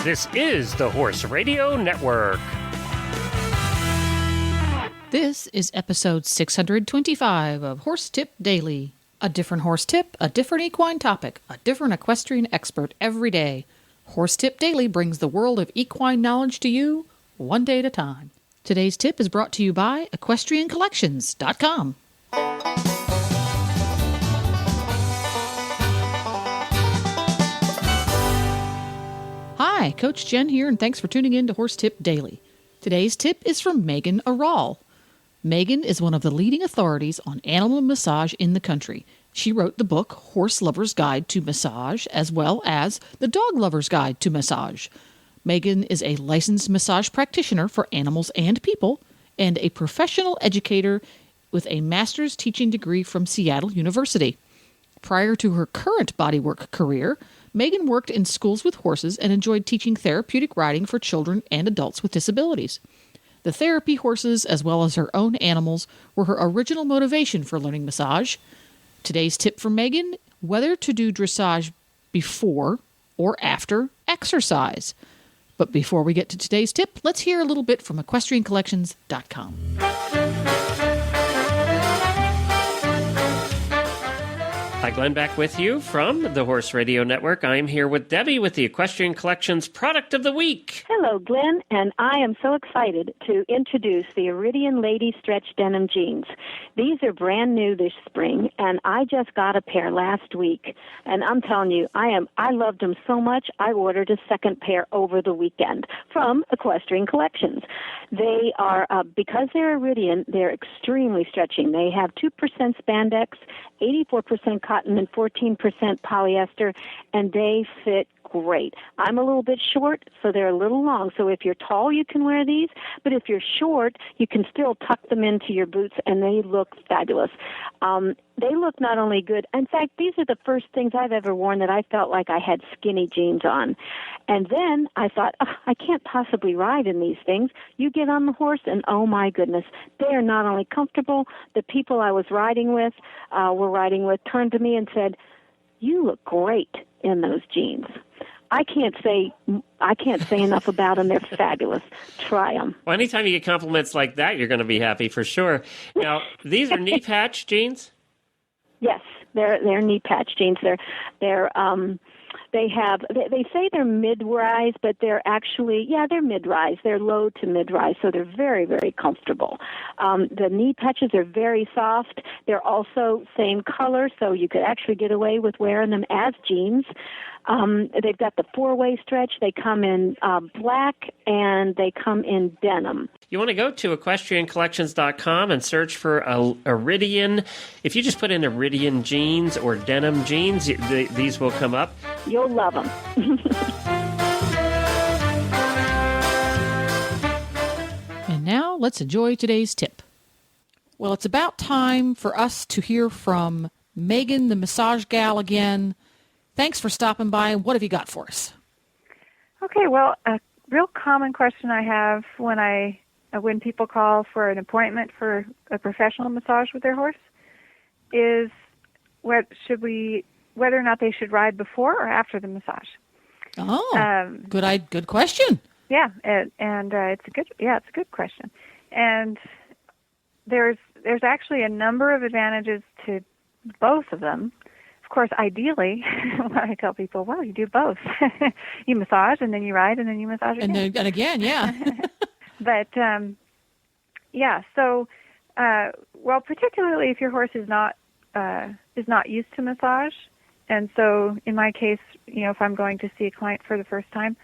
This is the Horse Radio Network. This is episode 625 of Horse Tip Daily. A different horse tip, a different equine topic, a different equestrian expert every day. Horse Tip Daily brings the world of equine knowledge to you, one day at a time. Today's tip is brought to you by EquestrianCollections.com. Hi, Coach Jen here, and thanks for tuning in to Horse Tip Daily. Today's tip is from Megan Ayrault. Megan is one of the leading authorities on animal massage in the country. She wrote the book Horse Lover's Guide to Massage, as well as The Dog Lover's Guide to Massage. Megan is a licensed massage practitioner for animals and people, and a professional educator with a master's teaching degree from Seattle University. Prior to her current bodywork career, Megan worked in schools with horses and enjoyed teaching therapeutic riding for children and adults with disabilities. The therapy horses, as well as her own animals, were her original motivation for learning massage. Today's tip from Megan: whether to do dressage before or after exercise. But before we get to today's tip, let's hear a little bit from EquestrianCollections.com. Hi, Glenn, back with you from the Horse Radio Network. I'm here with Debbie with the Equestrian Collections Product of the Week. Hello, Glenn, and I am so excited to introduce the Ayrault Lady Stretch Denim Jeans. These are brand new this spring, and I just got a pair last week, and I'm telling you, I loved them so much, I ordered a second pair over the weekend from Equestrian Collections. They are, because they're Ayrault, they're extremely stretching. They have 2% spandex, 84% cotton, and 14% polyester, and they fit great. I'm a little bit short, so they're a little long. So if you're tall, you can wear these, but if you're short, you can still tuck them into your boots, and they look fabulous. They look not only good, in fact, these are the first things I've ever worn that I felt like I had skinny jeans on. And then I thought, I can't possibly ride in these things. You get on the horse, and oh my goodness, they are not only comfortable, the people I was riding with, turned to me and said, "You look great in those jeans." I can't say enough about them. They're fabulous. Try them. Well, anytime you get compliments like that, you're going to be happy for sure. Now, these are knee patch jeans? Yes, they're knee patch jeans. They say they're mid-rise, but they're actually, they're mid-rise. They're low to mid-rise, so they're very, very comfortable. The knee patches are very soft. They're also same color, so you could actually get away with wearing them as jeans. They've got the four-way stretch. They come in black, and they come in denim. You want to go to EquestrianCollections.com and search for Ayrault. If you just put in Ayrault jeans or denim jeans, these will come up. You'll love them. And now let's enjoy today's tip. Well, it's about time for us to hear from Megan, the massage gal, again. Thanks for stopping by. What have you got for us? Okay, well, a real common question I have when people call for an appointment for a professional massage with their horse is whether or not they should ride before or after the massage. Oh, good question. Yeah, and it's a good question. And there's actually a number of advantages to both of them. Of course, ideally, when I tell people, well, you do both. You massage, and then you ride, and then you massage again. And again, yeah. But, particularly if your horse is not used to massage. And so in my case, if I'm going to see a client for the first time,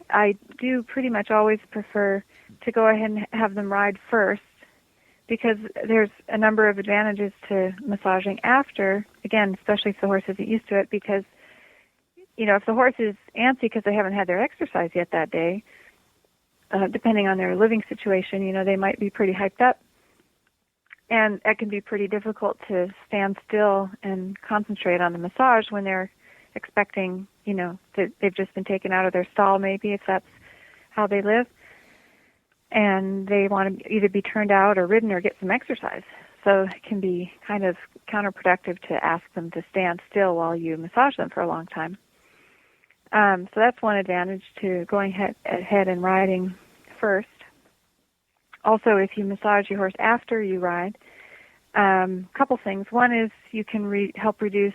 I do pretty much always prefer to go ahead and have them ride first, because there's a number of advantages to massaging after, again, especially if the horse isn't used to it, because, if the horse is antsy because they haven't had their exercise yet that day, depending on their living situation, they might be pretty hyped up. And that can be pretty difficult to stand still and concentrate on the massage when they're expecting, that they've just been taken out of their stall, maybe, if that's how they live. And they want to either be turned out or ridden or get some exercise. So it can be kind of counterproductive to ask them to stand still while you massage them for a long time. So that's one advantage to going ahead and riding first. Also, if you massage your horse after you ride, couple things. One is you can help reduce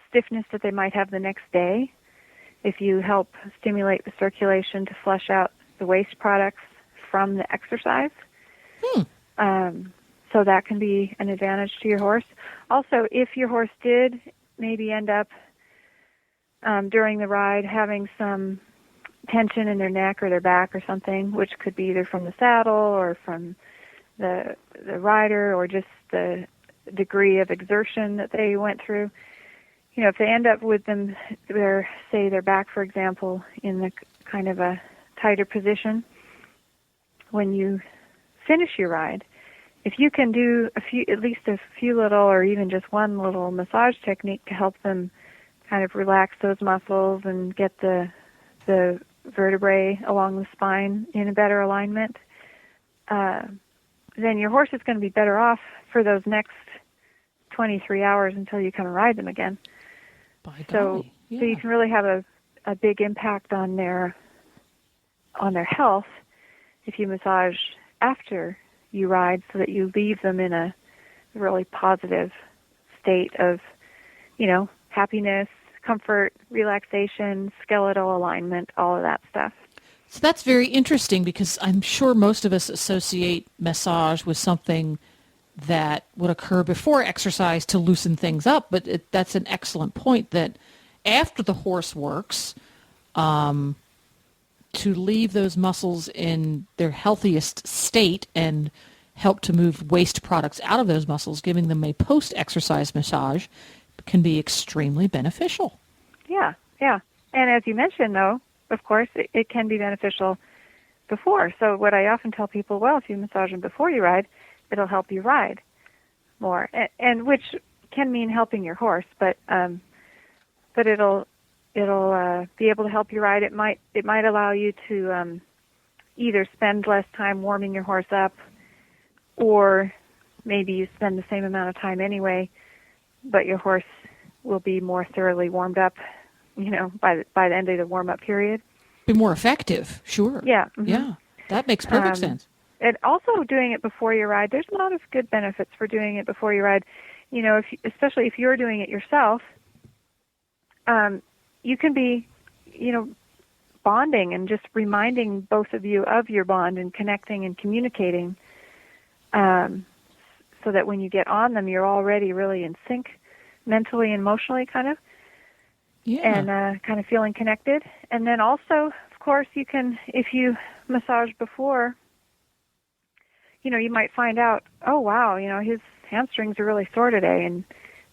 stiffness that they might have the next day if you help stimulate the circulation to flush out the waste products from the exercise. So that can be an advantage to your horse. Also, if your horse did maybe end up during the ride having some tension in their neck or their back or something, which could be either from the saddle or from the rider or just the degree of exertion that they went through. If they end up with their back, for example, in the kind of a tighter position, when you finish your ride, if you can do at least a few little or even just one little massage technique to help them kind of relax those muscles and get the vertebrae along the spine in a better alignment, then your horse is going to be better off for those next 23 hours until you come and ride them again. By So golly, yeah. so you can really have a big impact on their health if you massage after you ride, so that you leave them in a really positive state of, happiness, comfort, relaxation, skeletal alignment, all of that stuff. So that's very interesting, because I'm sure most of us associate massage with something that would occur before exercise to loosen things up. But that's an excellent point, that after the horse works, to leave those muscles in their healthiest state and help to move waste products out of those muscles, giving them a post-exercise massage can be extremely beneficial. Yeah. And as you mentioned, though, of course, it can be beneficial before. So what I often tell people, well, if you massage them before you ride, it'll help you ride more, and which can mean helping your horse, but it'll be able to help you ride. It might allow you to either spend less time warming your horse up, or maybe you spend the same amount of time anyway, but your horse will be more thoroughly warmed up, by the end of the warm-up period. Be more effective, sure. Yeah. Mm-hmm. Yeah, that makes perfect sense. And also doing it before you ride, there's a lot of good benefits for doing it before you ride. Especially if you're doing it yourself, you can be, bonding and just reminding both of you of your bond and connecting and communicating, so that when you get on them, you're already really in sync mentally and emotionally, kind of. Yeah. And kind of feeling connected. And then also, of course, you can, if you massage before, you might find out, oh, wow, his hamstrings are really sore today. And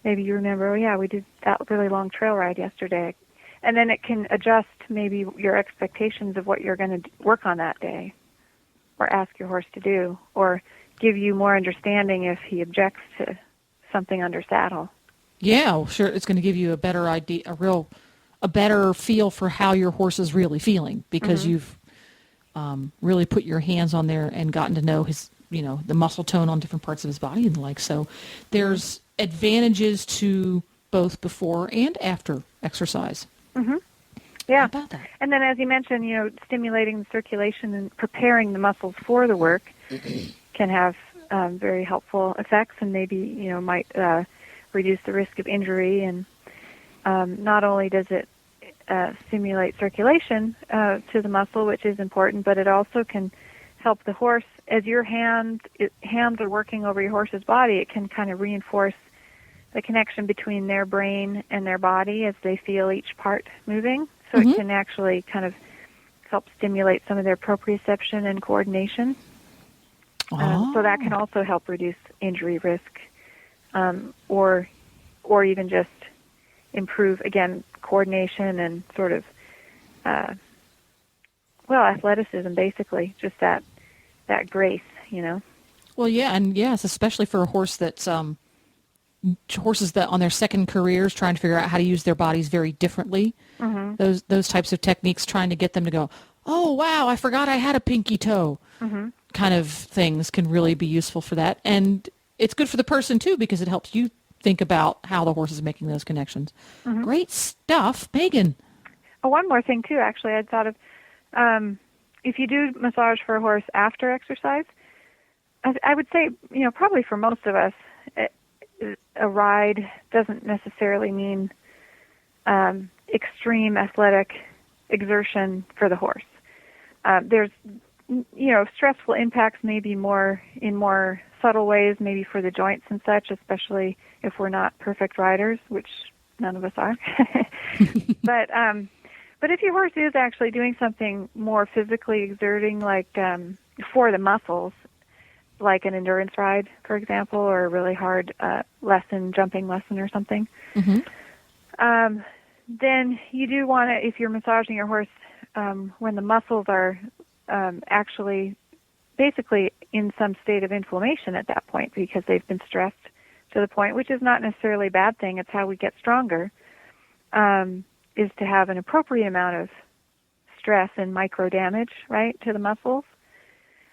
maybe you remember, oh, yeah, we did that really long trail ride yesterday. And then it can adjust maybe your expectations of what you're going to work on that day, or ask your horse to do, or give you more understanding if he objects to something under saddle. Yeah, well, sure. It's going to give you a better idea, a better feel for how your horse is really feeling, because you've really put your hands on there and gotten to know his, the muscle tone on different parts of his body and the like. So there's advantages to both before and after exercise. Mm-hmm. Yeah. How about that? And then, as you mentioned, stimulating the circulation and preparing the muscles for the work can have very helpful effects, and maybe, might reduce the risk of injury. And not only does it stimulate circulation to the muscle, which is important, but it also can help the horse. As your hands are working over your horse's body, it can kind of reinforce the connection between their brain and their body as they feel each part moving. So it can actually kind of help stimulate some of their proprioception and coordination. So that can also help reduce injury risk, or even just improve, again, coordination and sort of, athleticism, basically, just that grace, Well, yeah, and yes, especially for a horse that's horses that on their second careers trying to figure out how to use their bodies very differently. Those types of techniques, trying to get them to go, oh wow, I forgot I had a pinky toe, kind of things can really be useful for that. And it's good for the person too, because it helps you think about how the horse is making those connections. Great stuff, Megan. one more thing too, actually, I'd thought of, if you do massage for a horse after exercise, I would say, probably for most of us, a ride doesn't necessarily mean extreme athletic exertion for the horse. There's, stressful impacts may be in more subtle ways, maybe for the joints and such, especially if we're not perfect riders, which none of us are. But if your horse is actually doing something more physically exerting, like for the muscles, like an endurance ride, for example, or a really hard jumping lesson or something, then you do want to, if you're massaging your horse when the muscles are actually basically in some state of inflammation at that point because they've been stressed to the point, which is not necessarily a bad thing, it's how we get stronger, is to have an appropriate amount of stress and micro damage, right, to the muscles.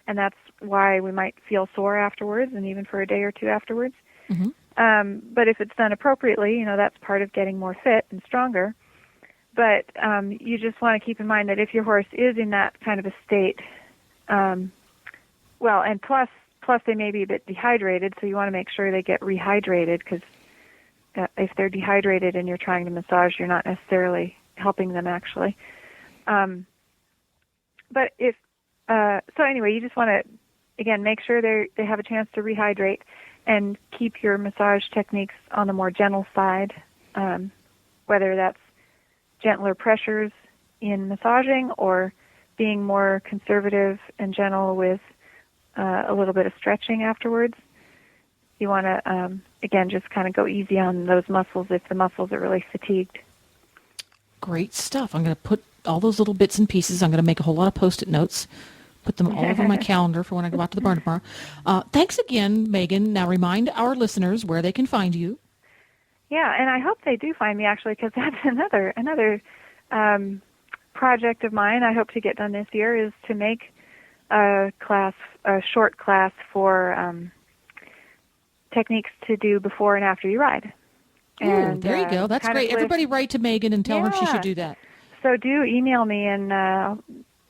And that's why we might feel sore afterwards and even for a day or two afterwards. But if it's done appropriately, that's part of getting more fit and stronger. But you just want to keep in mind that if your horse is in that kind of a state, and plus they may be a bit dehydrated, so you want to make sure they get rehydrated, because if they're dehydrated and you're trying to massage, you're not necessarily helping them actually. But if so anyway, you just want to, again, make sure they have a chance to rehydrate and keep your massage techniques on the more gentle side, whether that's gentler pressures in massaging or being more conservative and gentle with a little bit of stretching afterwards. You want to, again, just kind of go easy on those muscles if the muscles are really fatigued. Great stuff. I'm going to put all those little bits and pieces. I'm going to make a whole lot of Post-it notes, put them all over my calendar for when I go out to the barn tomorrow. Thanks again, Megan. Now remind our listeners where they can find you. Yeah, and I hope they do find me, actually, because that's another project of mine I hope to get done this year, is to make a short class for techniques to do before and after you ride. And there you go. That's great. Everybody write to Megan and tell her she should do that. So do email me, and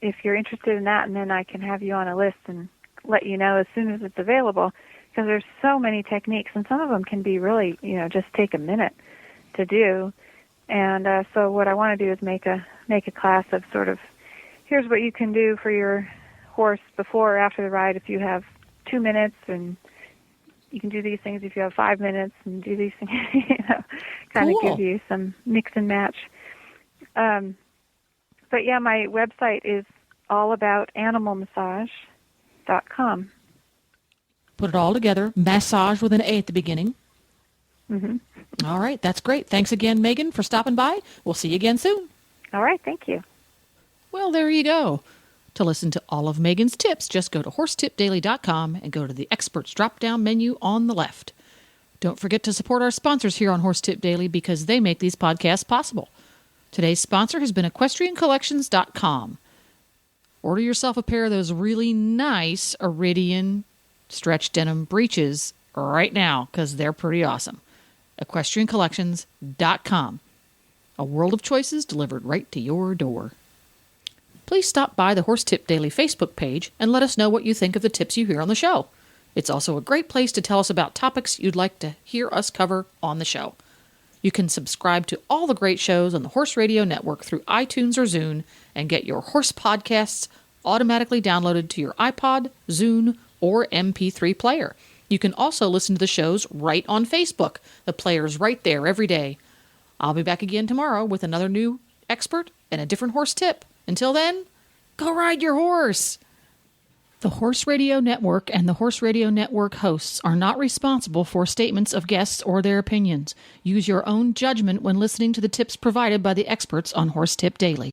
if you're interested in that, and then I can have you on a list and let you know as soon as it's available, because there's so many techniques, and some of them can be really, just take a minute to do. And so what I want to do is make a class of sort of, here's what you can do for your horse before or after the ride if you have 2 minutes, and you can do these things if you have 5 minutes, and do these things, kind of give you some mix and match. But yeah, my website is allaboutanimalmassage.com. Put it all together, massage with an A at the beginning. All right, that's great. Thanks again, Megan, for stopping by. We'll see you again soon. All right, thank you. Well, there you go. To listen to all of Megan's tips, just go to horsetipdaily.com and go to the experts drop-down menu on the left. Don't forget to support our sponsors here on Horse Tip Daily, because they make these podcasts possible. Today's sponsor has been equestriancollections.com. Order yourself a pair of those really nice Iridian stretch denim breeches right now, because they're pretty awesome. Equestriancollections.com. A world of choices delivered right to your door. Please stop by the Horse Tip Daily Facebook page and let us know what you think of the tips you hear on the show. It's also a great place to tell us about topics you'd like to hear us cover on the show. You can subscribe to all the great shows on the Horse Radio Network through iTunes or Zune and get your horse podcasts automatically downloaded to your iPod, Zune, or MP3 player. You can also listen to the shows right on Facebook. The player's right there every day. I'll be back again tomorrow with another new expert and a different horse tip. Until then, go ride your horse! The Horse Radio Network and the Horse Radio Network hosts are not responsible for statements of guests or their opinions. Use your own judgment when listening to the tips provided by the experts on Horse Tip Daily.